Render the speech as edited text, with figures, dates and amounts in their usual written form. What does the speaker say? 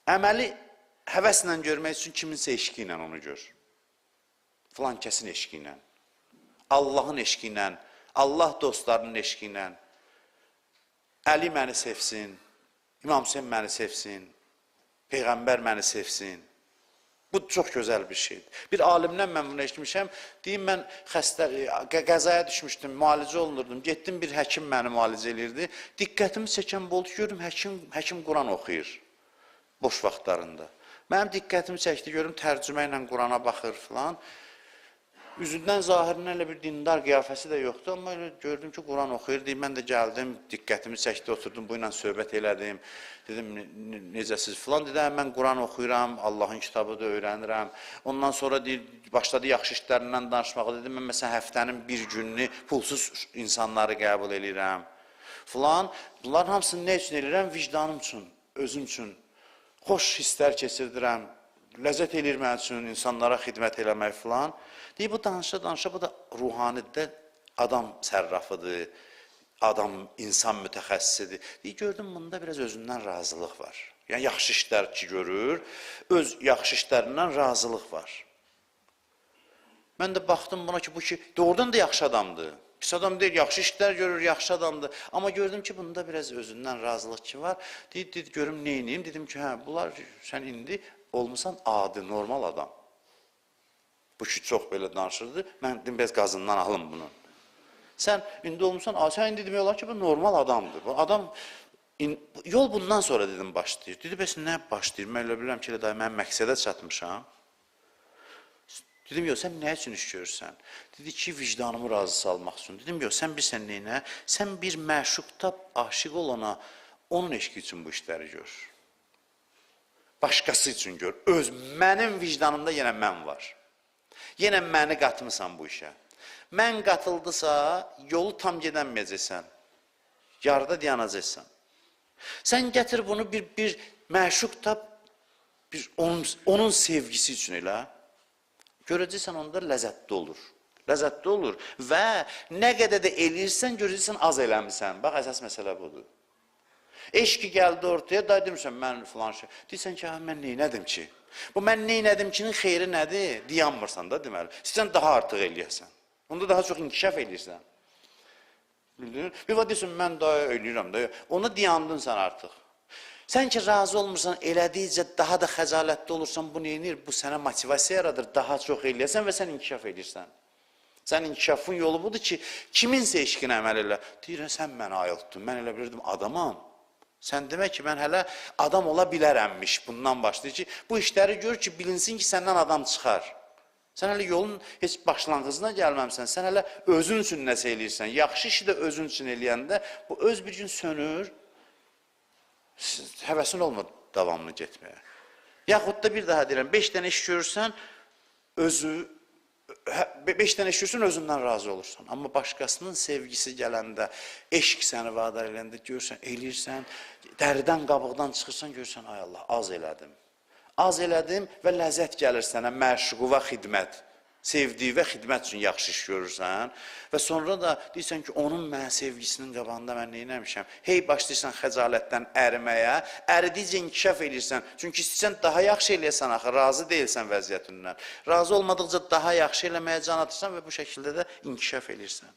Əməli həvəslə görmək üçün kiminsə eşqi ilə onu gör. Filan kəsin eşqi ilə, Allahın eşqi ilə, Allah dostlarının eşqi ilə. Əli məni sevsin, İmam Hüseyin məni sevsin, Peyğəmbər məni sevsin. Bu çox gözəl bir şeydir. Bir alimdən mən bunu eşitmişəm. Deyim, mən qəzaya düşmüşdüm, müalicə olunurdum. Getdim, bir həkim məni müalicə edirdi. Diqqətimi çəkən bu oldu ki, görüm, həkim Quran oxuyur boş vaxtlarında. Mənim diqqətimi çəkdi, görüm, tərcümə ilə Qurana baxır filan. Üzündən, zahirindən elə bir dindar qiyafəsi də yoxdur, amma gördüm ki, Quran oxuyur. Deyim, mən də gəldim, diqqətimi çəkdi, oturdum, bu ilə söhbət elədim. Dedim, necəsiz filan, dedim, mən Quran oxuyuram, Allahın kitabı da öyrənirəm. Ondan sonra deyir, başladı yaxşı işlərindən danışmağa, dedim, mən məsələn həftənin bir gününü pulsuz insanları qəbul edirəm. Filan, bunların hamısını nə üçün edirəm? Vicdanım üçün, özüm üçün. Xoş hisslər keçirdirəm, ləzzət edir mən üçün, insanlara xidmət eləmək filan. Deyir, bu danışa, bu da ruhanidə adam sərrafıdır, adam, insan mütəxəssisidir. Deyir, gördüm, bunda biraz özündən razılıq var. Yəni, yaxşı işlər ki görür, öz yaxşı işlərindən razılıq var. Mən də baxdım buna ki, bu ki, doğrudan da yaxşı adamdır. Pis adam deyil, yaxşı işlər görür, yaxşı adamdır. Amma gördüm ki, bunda biraz özündən razılıq ki var. Deyir, görüm, neyniyim? Dedim ki, hə, bunlar, sən indi olmuşsan adi, normal adam. Bu ki, çox belə danışırdı. Mən dedim, biraz qazından alım bunu. Sən indi olmuşsan, sən indi demək olar ki, bu normal adamdır. Bu adam, yol bundan sonra dedim, başlayır. Dedi, bəs nə başlayır? Mən elə bilirəm ki, mən məqsədə çatmışam. Dedim, yox, sən nə üçün iş görürsən? Dedi ki, vicdanımı razı salmaq üçün. Dedim, yox, sən bilsən neynə? Sən bir məşuqda aşiq olana, onun eşqi üçün bu işləri gör. Başqası üçün gör. Mənim vicdanımda yenə mən var. Yenə məni qatmısan bu işə. Mən qatıldısa, yolu tam gedənməyəcəksən. Yarıda dayanacaqsan. Sən gətir bunu bir məşuqda, onun sevgisi üçün elə. Görəcəksən, onda ləzzətli olur. Ləzzətli olur və nə qədər də eləyirsən, görəcəksən, az eləmirsən. Bax, əsas məsələ budur. Eşqi gəldi ortaya, da demişsən, mən filan şey. Deyirsən ki, mən neynədim ki? Bu mən neynədimkinin xeyri nədir? Dayanmırsan da deməli. İstəyirsən, daha artıq eləyəsən. Onda daha çox inkişaf eləyirsən. Bir vaxt deyirsən, mən daha eləyirəm da. Ona dayandın sən artıq. Sən ki, razı olmursan, elədikcə daha da xəcalətli olursan, bu neynir? Bu sənə motivasiya yaradır, daha çox eləyəsən və sən inkişaf edirsən. Sən inkişafın yolu budur ki, kiminsə eşqinə əməl elə. Deyirəm, sən mənə ayıltdın, mən elə bilirdim, adamam. Sən demək ki, mən hələ adam ola bilərəmmiş, bundan başlayır ki, bu işləri gör ki, bilinsin ki, səndən adam çıxar. Sən hələ yolun heç başlanğıcına gəlməmsən, sən hələ özün üçün nəsə eləyirsən. Yaxşı işi də özün üçün eləyəndə, bu öz bir gün sönür, həvəsin olmur davamlı getməyə. Yaxud da bir daha deyirəm, 5 dənə iş görürsən, 5 dənə iş görürsən, özündən razı olursan. Amma başqasının sevgisi gələndə, eşq səni vadar eləndə görürsən, eləyirsən, dəridən, qabıqdan çıxırsan, görürsən, ay Allah, az elədim. Az elədim və ləzzət gəlir sənə, məşğu və xidmət. Sevdiyi və xidmət üçün yaxşı iş görürsən və sonra da deyirsən ki, onun mənə sevgisinin qabağında mən neynəmişəm? Hey, başlayırsan xəcalətdən əriməyə, əridikcə inkişaf edirsən. Çünki istəyirsən daha yaxşı eləyəsən axı, razı deyilsən vəziyyətindən. Razı olmadıqca daha yaxşı eləməyə can atırsan və bu şəkildə də inkişaf edirsən.